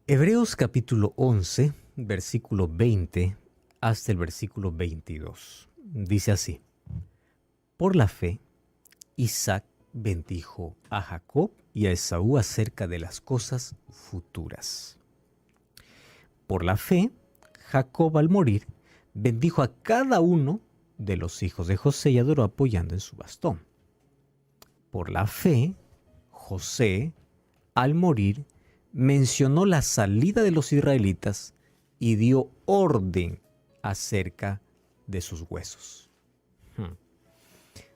Hebreos capítulo 11, versículo 20 hasta el versículo 22. Dice así: Por la fe, Isaac bendijo a Jacob y a Esaú acerca de las cosas futuras. Por la fe, Jacob al morir bendijo a cada uno de los hijos de José y adoró apoyando en su bastón. Por la fe, José al morir mencionó la salida de los israelitas y dio orden acerca de sus huesos.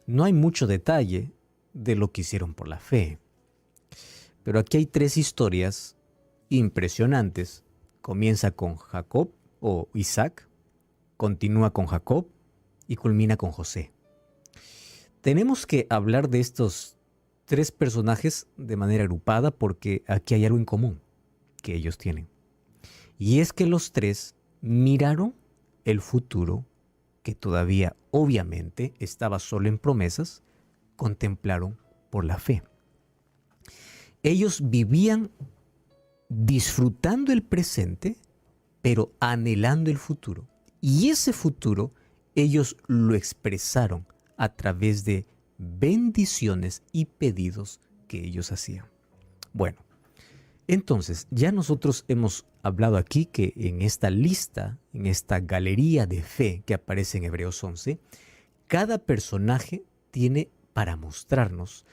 No hay mucho detalle de lo que hicieron por la fe, pero aquí hay tres historias impresionantes. Comienza con Jacob o Isaac, continúa con Jacob y culmina con José. Tenemos que hablar de estos tres personajes de manera agrupada porque aquí hay algo en común que ellos tienen. Y es que los tres miraron el futuro que todavía obviamente estaba solo en promesas, contemplaron por la fe. Ellos vivían disfrutando el presente, pero anhelando el futuro. Y ese futuro ellos lo expresaron a través de bendiciones y pedidos que ellos hacían. Bueno, entonces ya nosotros hemos hablado aquí que en esta lista, en esta galería de fe que aparece en Hebreos 11, cada personaje tiene para mostrarnos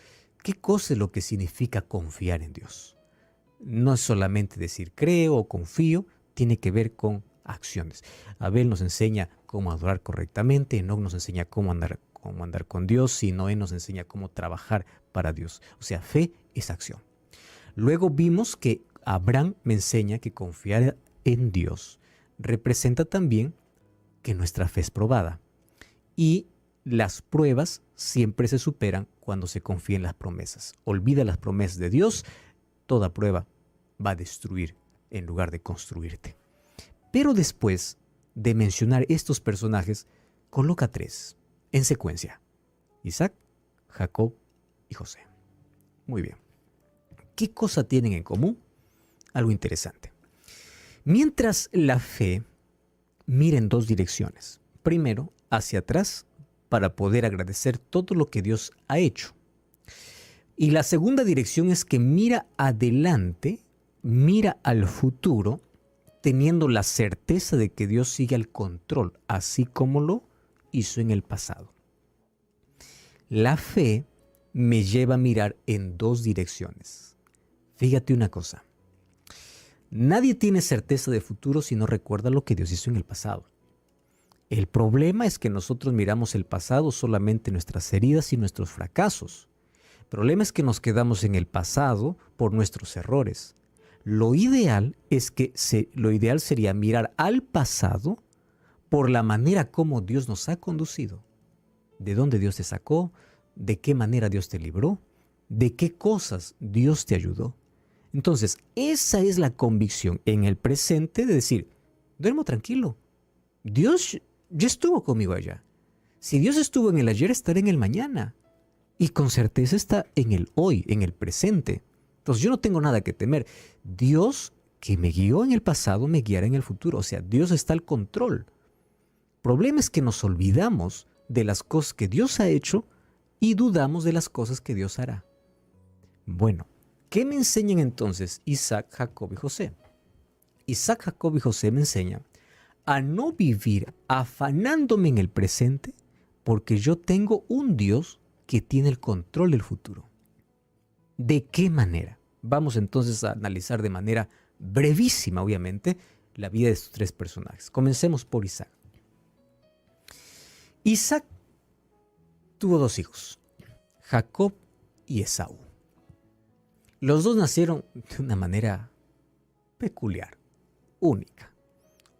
qué cosa es lo que significa confiar en Dios. No es solamente decir creo o confío, tiene que ver con acciones. Abel nos enseña cómo adorar correctamente, Enoc nos enseña cómo andar con Dios, y Noé nos enseña cómo trabajar para Dios. O sea, fe es acción. Luego vimos que Abraham me enseña que confiar en Dios representa también que nuestra fe es probada. Y las pruebas siempre se superan cuando se confía en las promesas. Olvida las promesas de Dios, toda prueba va a destruir en lugar de construirte. Pero después de mencionar estos personajes, coloca tres en secuencia: Isaac, Jacob y José. Muy bien. ¿Qué cosa tienen en común? Algo interesante. Mientras la fe mira en dos direcciones. Primero, hacia atrás, para poder agradecer todo lo que Dios ha hecho. Y la segunda dirección es que mira adelante, mira al futuro, teniendo la certeza de que Dios sigue al control, así como lo hizo en el pasado. La fe me lleva a mirar en dos direcciones. Fíjate una cosa. Nadie tiene certeza de futuro si no recuerda lo que Dios hizo en el pasado. El problema es que nosotros miramos el pasado solamente nuestras heridas y nuestros fracasos. El problema es que nos quedamos en el pasado por nuestros errores. Lo ideal sería mirar al pasado por la manera como Dios nos ha conducido. De dónde Dios te sacó, de qué manera Dios te libró, de qué cosas Dios te ayudó. Entonces, esa es la convicción en el presente de decir, duermo tranquilo. Dios ya estuvo conmigo allá. Si Dios estuvo en el ayer, estará en el mañana. Y con certeza está en el hoy, en el presente. Entonces yo no tengo nada que temer. Dios que me guió en el pasado, me guiará en el futuro. O sea, Dios está al control. El problema es que nos olvidamos de las cosas que Dios ha hecho y dudamos de las cosas que Dios hará. Bueno, ¿qué me enseñan entonces Isaac, Jacob y José? Isaac, Jacob y José me enseñan a no vivir afanándome en el presente, porque yo tengo un Dios que tiene el control del futuro. ¿De qué manera? Vamos entonces a analizar de manera brevísima, obviamente, la vida de estos tres personajes. Comencemos por Isaac. Isaac tuvo dos hijos, Jacob y Esaú. Los dos nacieron de una manera peculiar, única.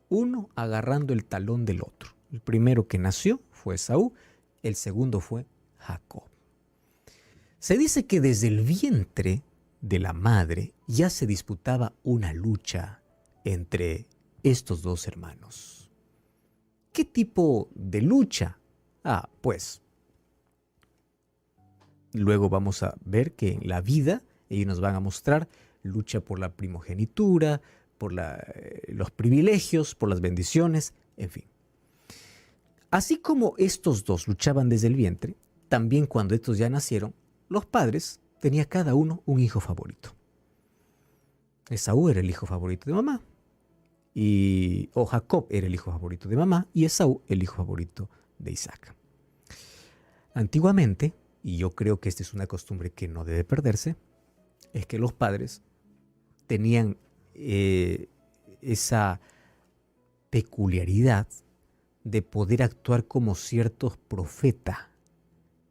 Uno agarrando el talón del otro. El primero que nació fue Esaú, el segundo fue Jacob. Se dice que desde el vientre de la madre ya se disputaba una lucha entre estos dos hermanos. ¿Qué tipo de lucha? Pues luego vamos a ver que en la vida ellos nos van a mostrar lucha por la primogenitura, por los privilegios, por las bendiciones, en fin. Así como estos dos luchaban desde el vientre, también cuando estos ya nacieron, los padres tenían cada uno un hijo favorito. Esaú era el hijo favorito de mamá, o Jacob era el hijo favorito de mamá, y Esaú el hijo favorito de Isaac. Antiguamente, y yo creo que esta es una costumbre que no debe perderse, es que los padres tenían esa peculiaridad de poder actuar como ciertos profetas,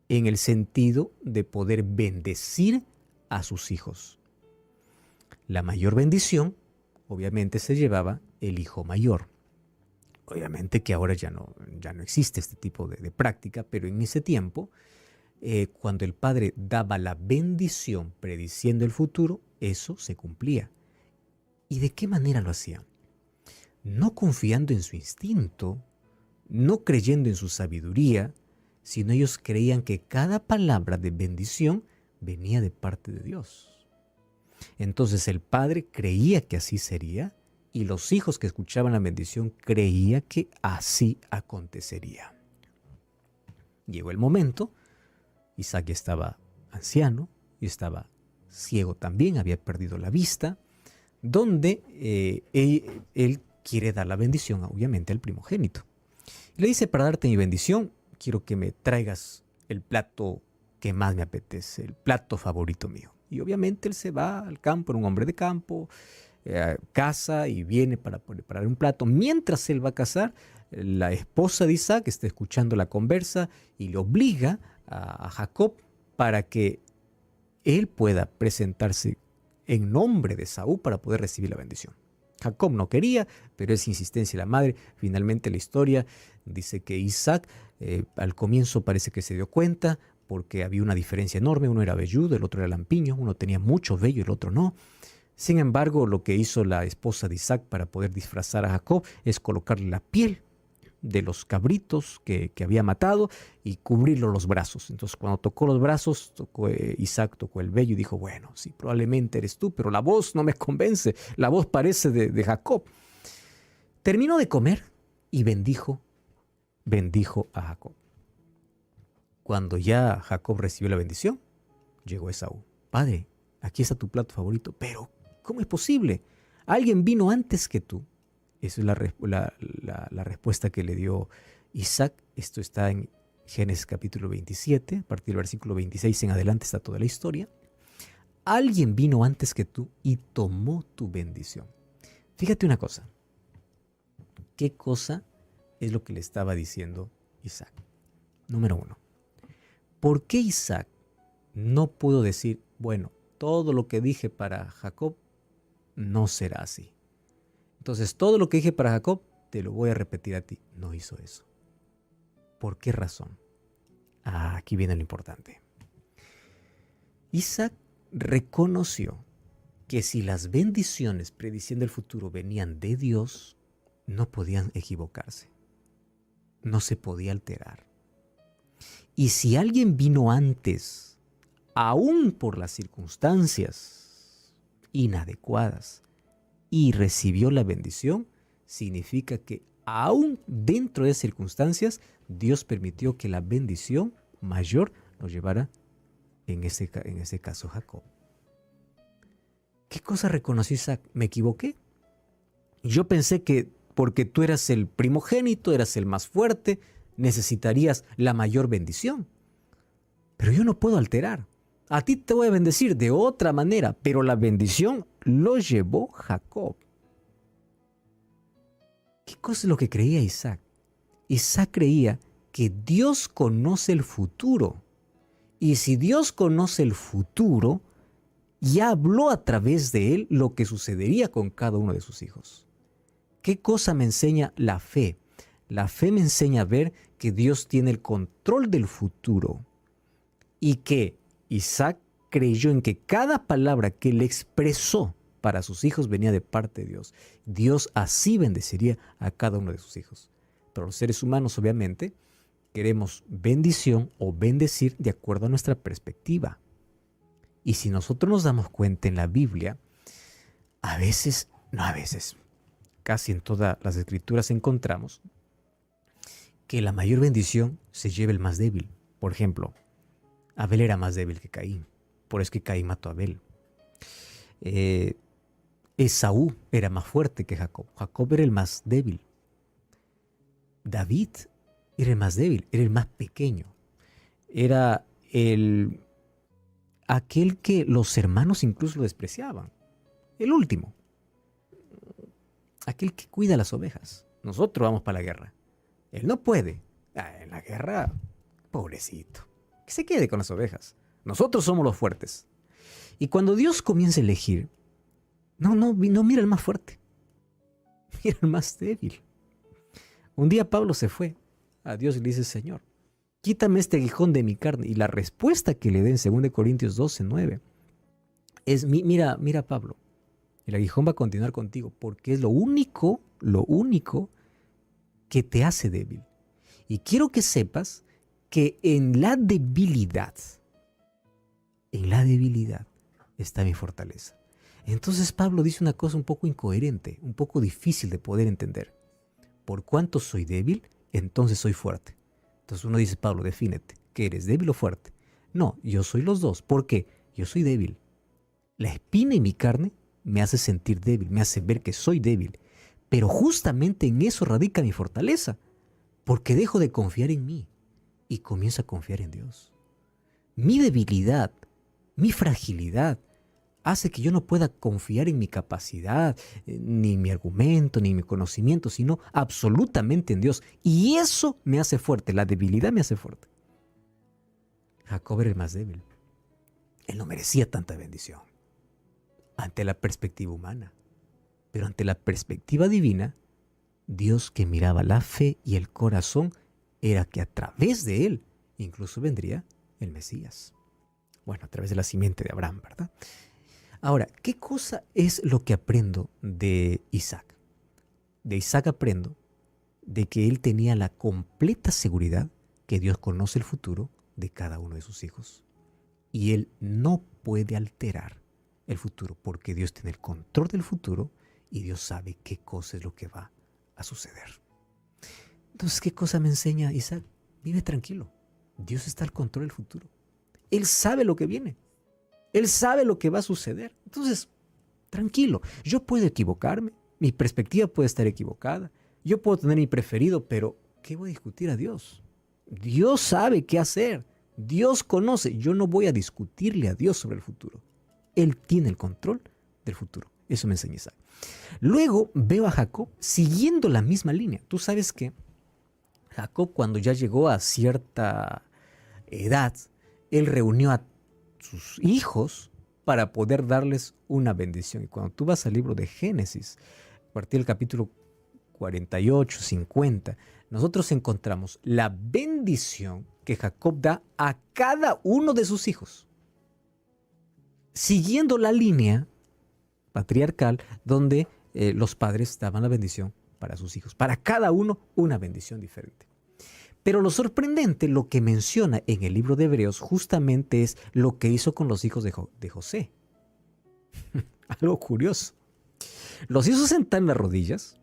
en el sentido de poder bendecir a sus hijos. La mayor bendición, obviamente, se llevaba el hijo mayor. Obviamente que ahora ya no existe este tipo de práctica, pero en ese tiempo, cuando el padre daba la bendición prediciendo el futuro, eso se cumplía. ¿Y de qué manera lo hacían? No confiando en su instinto, no creyendo en su sabiduría, sino ellos creían que cada palabra de bendición venía de parte de Dios. Entonces el padre creía que así sería y los hijos que escuchaban la bendición creían que así acontecería. Llegó el momento, Isaac ya estaba anciano y estaba ciego también, había perdido la vista, donde él quiere dar la bendición, obviamente, al primogénito. Le dice, para darte mi bendición, quiero que me traigas el plato que más me apetece, el plato favorito mío. Y obviamente él se va al campo, era un hombre de campo, caza y viene para preparar un plato. Mientras él va a cazar, la esposa de Isaac está escuchando la conversa y le obliga a Jacob para que él pueda presentarse en nombre de Esaú para poder recibir la bendición. Jacob no quería, pero es insistencia de la madre. Finalmente la historia dice que Isaac al comienzo parece que se dio cuenta porque había una diferencia enorme. Uno era velludo, el otro era lampiño, uno tenía mucho vello, el otro no. Sin embargo, lo que hizo la esposa de Isaac para poder disfrazar a Jacob es colocarle la piel de los cabritos que había matado y cubrirlo los brazos. Entonces cuando tocó los brazos, Isaac tocó el vello y dijo, bueno, sí, probablemente eres tú, pero la voz no me convence, la voz parece de Jacob. Terminó de comer y bendijo a Jacob. Cuando ya Jacob recibió la bendición, llegó Esaú. Padre, aquí está tu plato favorito, pero ¿cómo es posible? Alguien vino antes que tú. Esa es la respuesta que le dio Isaac. Esto está en Génesis capítulo 27, a partir del versículo 26 en adelante está toda la historia. Alguien vino antes que tú y tomó tu bendición. Fíjate una cosa. ¿Qué cosa es lo que le estaba diciendo Isaac? Número 1. ¿Por qué Isaac no pudo decir, bueno, todo lo que dije para Jacob no será así? Entonces, todo lo que dije para Jacob, te lo voy a repetir a ti. No hizo eso. ¿Por qué razón? Aquí viene lo importante. Isaac reconoció que si las bendiciones prediciendo el futuro venían de Dios, no podían equivocarse. No se podía alterar. Y si alguien vino antes, aún por las circunstancias inadecuadas, y recibió la bendición, significa que aún dentro de circunstancias, Dios permitió que la bendición mayor lo llevara, en ese caso, Jacob. ¿Qué cosa reconoció Isaac? ¿Me equivoqué? Yo pensé que porque tú eras el primogénito, eras el más fuerte, necesitarías la mayor bendición. Pero yo no puedo alterar. A ti te voy a bendecir de otra manera, pero la bendición lo llevó Jacob. ¿Qué cosa es lo que creía Isaac? Isaac creía que Dios conoce el futuro. Y si Dios conoce el futuro, ya habló a través de él lo que sucedería con cada uno de sus hijos. ¿Qué cosa me enseña la fe? La fe me enseña a ver que Dios tiene el control del futuro y que Isaac creyó en que cada palabra que le expresó para sus hijos venía de parte de Dios. Dios así bendeciría a cada uno de sus hijos. Pero los seres humanos, obviamente, queremos bendición o bendecir de acuerdo a nuestra perspectiva. Y si nosotros nos damos cuenta en la Biblia, a veces No a veces, casi en todas las escrituras encontramos que la mayor bendición se lleva el más débil. Por ejemplo, Abel era más débil que Caín, por eso es que Caín mató a Abel. Esaú era más fuerte que Jacob, Jacob era el más débil. David era el más débil, era el más pequeño, era aquel que los hermanos incluso lo despreciaban, el último, aquel que cuida las ovejas. Nosotros vamos para la guerra, él no puede. En la guerra, pobrecito, que se quede con las ovejas. Nosotros somos los fuertes. Y cuando Dios comienza a elegir, no mira el más fuerte, mira el más débil. Un día Pablo se fue a Dios y le dice: Señor, quítame este aguijón de mi carne. Y la respuesta que le den en 2 Corintios 12:9 es: mira Pablo, el aguijón va a continuar contigo porque es lo único que te hace débil. Y quiero que sepas que en la debilidad está mi fortaleza. Entonces Pablo dice una cosa un poco incoherente, un poco difícil de poder entender. Por cuanto soy débil, entonces soy fuerte. Entonces uno dice: Pablo, defínete, ¿que eres débil o fuerte? No, yo soy los dos. ¿Por qué? Yo soy débil. La espina en mi carne me hace sentir débil, me hace ver que soy débil. Pero justamente en eso radica mi fortaleza, porque dejo de confiar en mí y comienzo a confiar en Dios. Mi debilidad, mi fragilidad, hace que yo no pueda confiar en mi capacidad, ni en mi argumento, ni en mi conocimiento, sino absolutamente en Dios. Y eso me hace fuerte, la debilidad me hace fuerte. Jacob era el más débil. Él no merecía tanta bendición ante la perspectiva humana. Pero ante la perspectiva divina, Dios, que miraba la fe y el corazón, era que a través de él incluso vendría el Mesías. Bueno, a través de la simiente de Abraham, ¿verdad? Ahora, ¿qué cosa es lo que aprendo de Isaac? De Isaac aprendo de que él tenía la completa seguridad que Dios conoce el futuro de cada uno de sus hijos. Y él no puede alterar el futuro porque Dios tiene el control del futuro y Dios sabe qué cosa es lo que va a suceder. Entonces, ¿qué cosa me enseña Isaac? Vive tranquilo. Dios está al control del futuro. Él sabe lo que viene. Él sabe lo que va a suceder. Entonces, tranquilo. Yo puedo equivocarme. Mi perspectiva puede estar equivocada. Yo puedo tener mi preferido, pero ¿qué voy a discutir a Dios? Dios sabe qué hacer. Dios conoce. Yo no voy a discutirle a Dios sobre el futuro. Él tiene el control del futuro. Eso me enseña Isaac. Luego veo a Jacob siguiendo la misma línea. Tú sabes que Jacob, cuando ya llegó a cierta edad, él reunió a sus hijos para poder darles una bendición. Y cuando tú vas al libro de Génesis, a partir del capítulo 48, 50, nosotros encontramos la bendición que Jacob da a cada uno de sus hijos, siguiendo la línea patriarcal donde los padres daban la bendición para sus hijos. Para cada uno una bendición diferente. Pero lo sorprendente, lo que menciona en el libro de Hebreos, justamente es lo que hizo con los hijos de José. Algo curioso. Los hizo sentar en las rodillas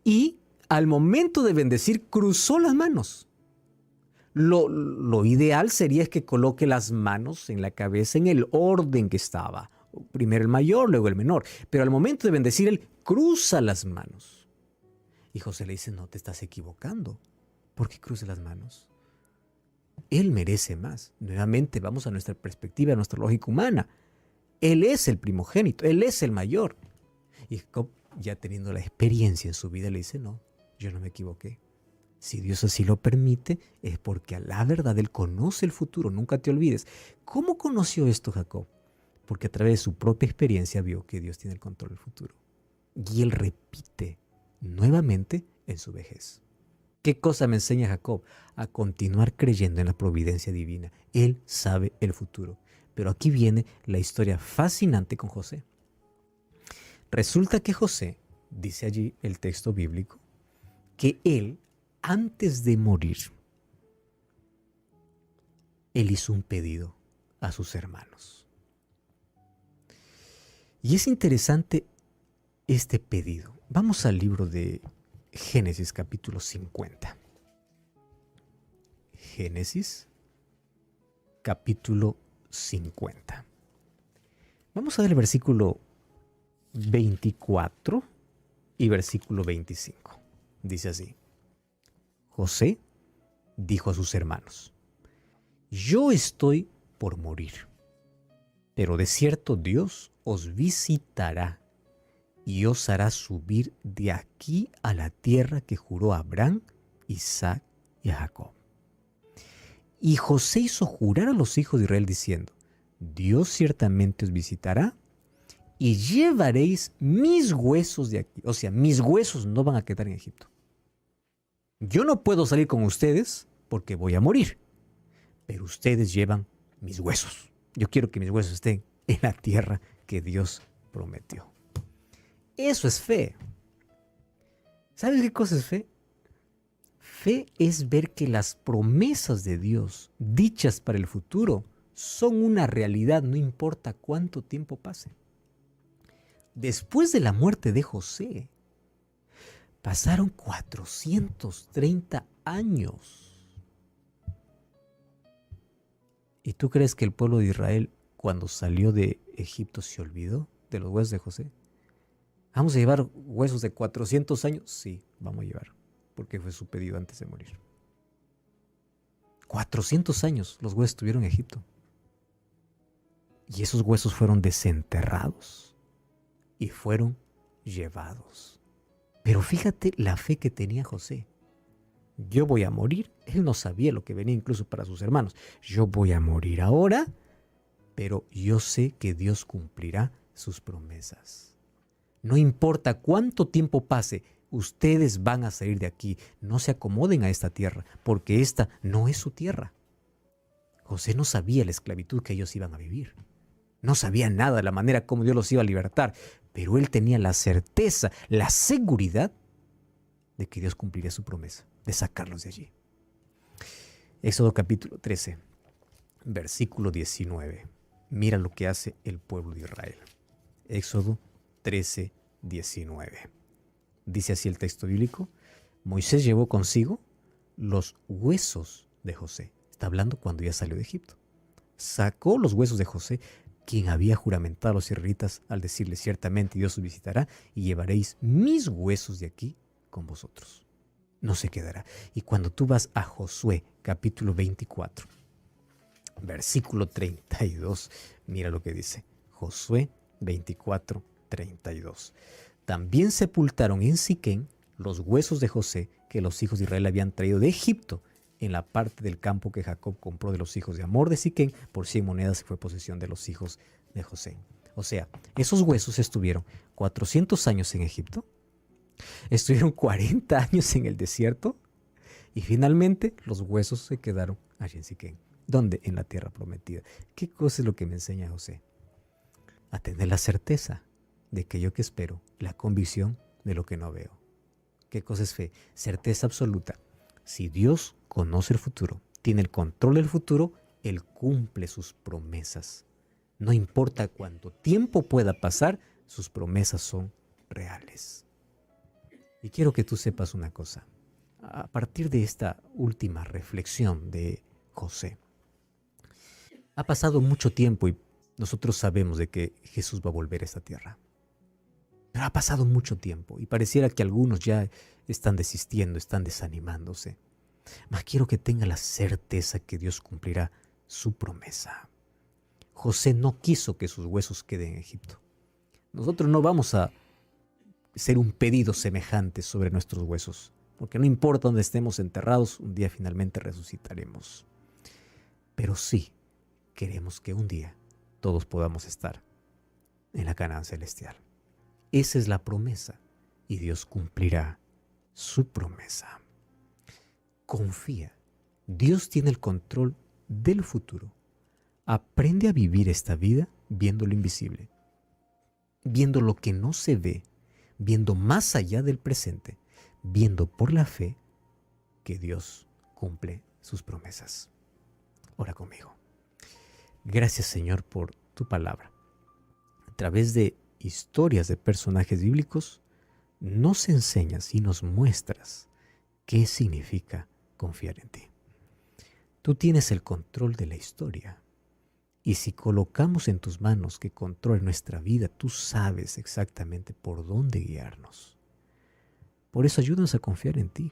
y al momento de bendecir cruzó las manos. Lo ideal sería que coloque las manos en la cabeza en el orden que estaba. Primero el mayor, luego el menor. Pero al momento de bendecir, él cruza las manos. Y José le dice: no, te estás equivocando. ¿Por qué cruza las manos? Él merece más. Nuevamente vamos a nuestra perspectiva, a nuestra lógica humana. Él es el primogénito, él es el mayor. Y Jacob, ya teniendo la experiencia en su vida, le dice: no, yo no me equivoqué. Si Dios así lo permite, es porque a la verdad Él conoce el futuro, nunca te olvides. ¿Cómo conoció esto Jacob? Porque a través de su propia experiencia vio que Dios tiene el control del futuro. Y él repite nuevamente en su vejez. ¿Qué cosa me enseña Jacob? A continuar creyendo en la providencia divina. Él sabe el futuro. Pero aquí viene la historia fascinante con José. Resulta que José, dice allí el texto bíblico, que él, antes de morir, él hizo un pedido a sus hermanos. Y es interesante este pedido. Vamos al libro de Génesis capítulo 50. Génesis capítulo 50. Vamos a ver el versículo 24 y versículo 25. Dice así: José dijo a sus hermanos: yo estoy por morir, pero de cierto Dios os visitará y os hará subir de aquí a la tierra que juró a Abraham, Isaac y a Jacob. Y José hizo jurar a los hijos de Israel diciendo: Dios ciertamente os visitará y llevaréis mis huesos de aquí. O sea, mis huesos no van a quedar en Egipto. Yo no puedo salir con ustedes porque voy a morir, pero ustedes llevan mis huesos. Yo quiero que mis huesos estén en la tierra que Dios prometió. Eso es fe. ¿Sabes qué cosa es fe? Fe es ver que las promesas de Dios, dichas para el futuro, son una realidad, no importa cuánto tiempo pase. Después de la muerte de José, pasaron 430 años. ¿Y tú crees que el pueblo de Israel, cuando salió de Egipto, se olvidó de los huesos de José? ¿Vamos a llevar huesos de 400 años? Sí, vamos a llevar, porque fue su pedido antes de morir. 400 años los huesos estuvieron en Egipto. Y esos huesos fueron desenterrados y fueron llevados. Pero fíjate la fe que tenía José. Yo voy a morir. Él no sabía lo que venía incluso para sus hermanos. Yo voy a morir ahora, pero yo sé que Dios cumplirá sus promesas. No importa cuánto tiempo pase, ustedes van a salir de aquí. No se acomoden a esta tierra, porque esta no es su tierra. José no sabía la esclavitud que ellos iban a vivir. No sabía nada de la manera como Dios los iba a libertar, pero él tenía la certeza, la seguridad de que Dios cumpliría su promesa, de sacarlos de allí. Éxodo capítulo 13, versículo 19. Mira lo que hace el pueblo de Israel. Éxodo 13, 19. Dice así el texto bíblico: Moisés llevó consigo los huesos de José. Está hablando cuando ya salió de Egipto. Sacó los huesos de José, quien había juramentado a los israelitas al decirle: ciertamente Dios os visitará y llevaréis mis huesos de aquí con vosotros. No se quedará. Y cuando tú vas a Josué capítulo 24, versículo 32, mira lo que dice. Josué 24, 32. También sepultaron en Siquén los huesos de José que los hijos de Israel habían traído de Egipto, en la parte del campo que Jacob compró de los hijos de Amor de Siquén por 100 monedas, y fue posesión de los hijos de José. O sea, esos huesos estuvieron 400 años en Egipto, estuvieron 40 años en el desierto, y finalmente los huesos se quedaron allí en Siquén. ¿Dónde? En la tierra prometida. ¿Qué cosa es lo que me enseña José? A tener la certeza de que yo que espero, la convicción de lo que no veo. ¿Qué cosa es fe? Certeza absoluta. Si Dios conoce el futuro, tiene el control del futuro, Él cumple sus promesas. No importa cuánto tiempo pueda pasar, sus promesas son reales. Y quiero que tú sepas una cosa. A partir de esta última reflexión de José, ha pasado mucho tiempo y nosotros sabemos de que Jesús va a volver a esta tierra. Pero ha pasado mucho tiempo y pareciera que algunos ya están desistiendo, están desanimándose. Mas quiero que tenga la certeza que Dios cumplirá su promesa. José no quiso que sus huesos queden en Egipto. Nosotros no vamos a ser un pedido semejante sobre nuestros huesos, porque no importa dónde estemos enterrados, un día finalmente resucitaremos. Pero sí queremos que un día todos podamos estar en la Canaán celestial. Esa es la promesa y Dios cumplirá su promesa. Confía. Dios tiene el control del futuro. Aprende a vivir esta vida viendo lo invisible, viendo lo que no se ve, viendo más allá del presente, viendo por la fe que Dios cumple sus promesas. Ora conmigo. Gracias, Señor, por tu palabra. A través de historias de personajes bíblicos, nos enseñas y nos muestras qué significa confiar en ti. Tú tienes el control de la historia. Y si colocamos en tus manos que controle nuestra vida, tú sabes exactamente por dónde guiarnos. Por eso ayúdanos a confiar en ti,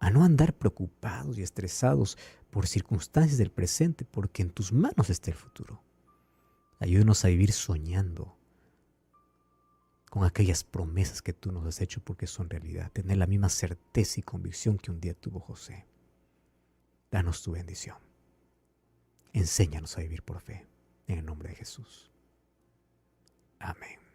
a no andar preocupados y estresados por circunstancias del presente, porque en tus manos está el futuro. Ayúdanos a vivir soñando con aquellas promesas que tú nos has hecho porque son realidad. Tener la misma certeza y convicción que un día tuvo José. Danos tu bendición. Enséñanos a vivir por fe. En el nombre de Jesús. Amén.